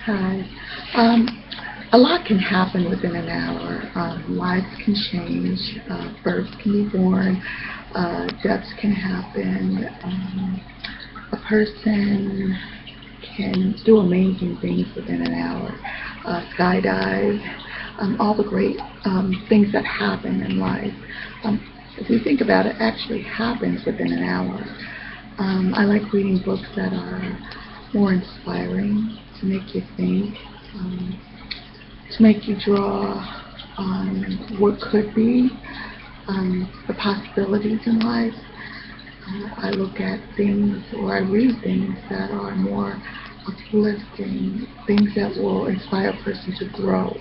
Hi. Um, a lot can happen within an hour. Lives can change. Births can be born. Deaths can happen. A person can do amazing things within an hour. Skydive. All the great things that happen in life. Um, if you think about it, actually happens within an hour. I like reading books that are more inspiring, to make you think, um, to make you draw on what could be, the possibilities in life. I look at things or I read things that are more uplifting, things that will inspire a person to grow.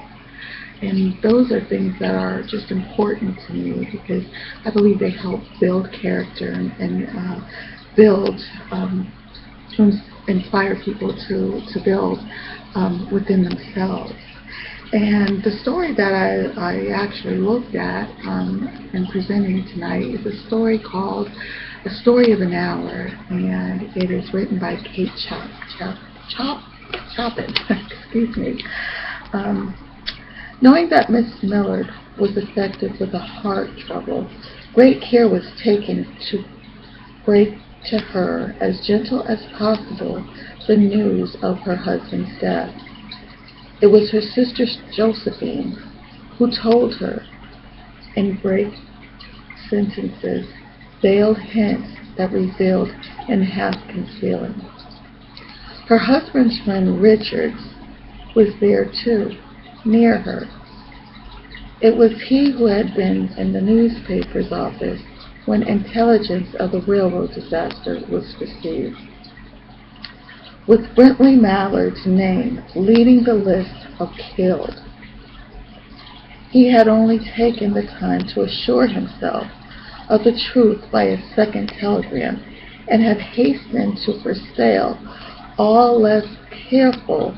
And those are things that are just important to me because I believe they help build character and build, to inspire people to build within themselves. And the story that I actually looked at and presenting tonight is a story called A Story of an Hour, and it is written by Kate Chopin. Excuse me. Um, Knowing that Miss Millard was affected with a heart trouble, great care was taken to break to her as gentle as possible the news of her husband's death. It was her sister Josephine who told her, in brief sentences, veiled hints that revealed and half concealing. Her husband's friend Richards was there too, near her. It was he who had been in the newspaper's office when intelligence of the railroad disaster was received, with Brentley Mallard's name leading the list of killed. He had only taken the time to assure himself of the truth by a second telegram, and had hastened to foretell all less careful,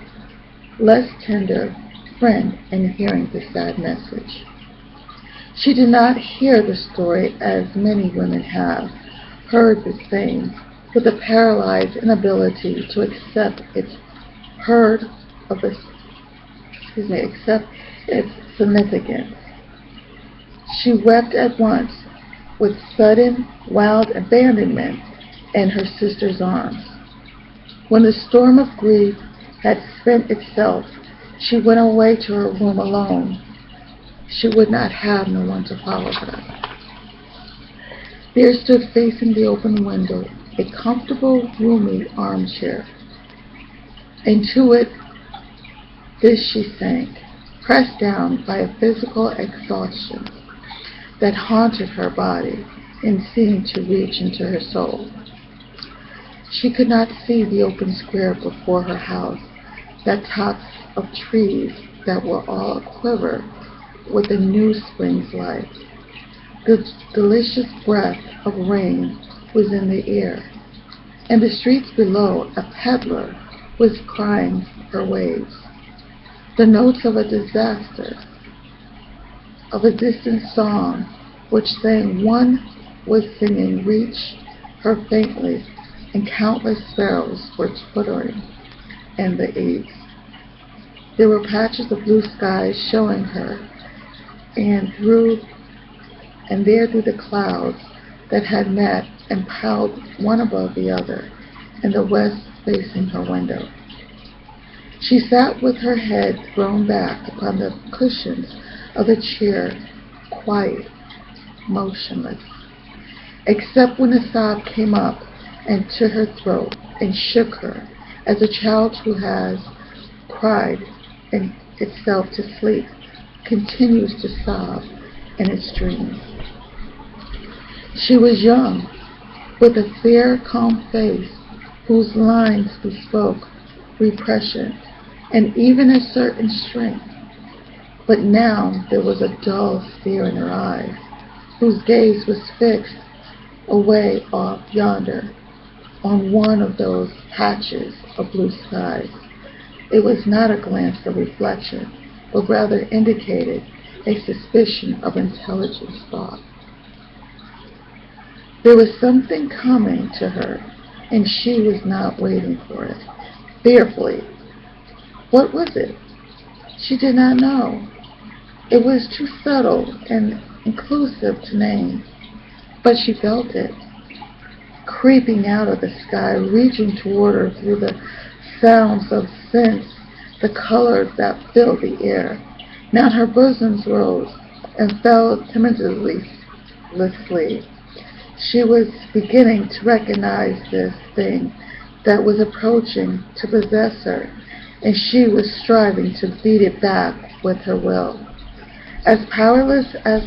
less tender friend in hearing the sad message. She did not hear the story as many women have heard the same, with a paralyzed inability to accept its heard of the, accept its significance. She wept at once, with sudden, wild abandonment in her sister's arms. When the storm of grief had spent itself, she went away to her room alone. She would not have no one to follow her. There stood facing the open window a comfortable, roomy armchair. Into it this she sank, pressed down by a physical exhaustion that haunted her body and seemed to reach into her soul. She could not see the open square before her house, the tops of trees that were all aquiver with a new spring's life. The delicious breath of rain was in the air. In the streets below, a peddler was crying her wares. The notes of a disaster, of a distant song, which sang one was singing, reached her faintly, and countless sparrows were twittering in the eaves. There were patches of blue skies showing her, and there through the clouds that had met and piled one above the other, in the west facing her window. She sat with her head thrown back upon the cushions of the chair, quiet, motionless, except when a sob came up into her throat and shook her, as a child who has cried in itself to sleep continues to sob in its dreams. She was young, with a fair, calm face whose lines bespoke repression and even a certain strength. But now there was a dull stare in her eyes, whose gaze was fixed away off yonder on one of those patches of blue skies. It was not a glance of reflection, but rather indicated a suspicion of intelligent thought. There was something coming to her, and she was not waiting for it. Fearfully, What was it? She did not know. It was too subtle and inclusive to name, but she felt it, creeping out of the sky, reaching toward her through the sounds of scents, the colors that filled the air. Now her bosom rose and fell timidly. She was beginning to recognize this thing that was approaching to possess her, and she was striving to beat it back with her will. As powerless as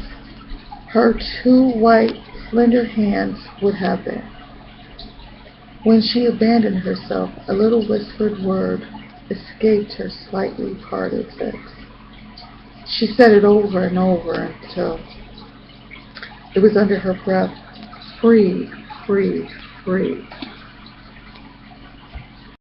her two white, slender hands would have been. When she abandoned herself, a little whispered word escaped her slightly parted lips. She said it over and over until it was under her breath, free, free, free.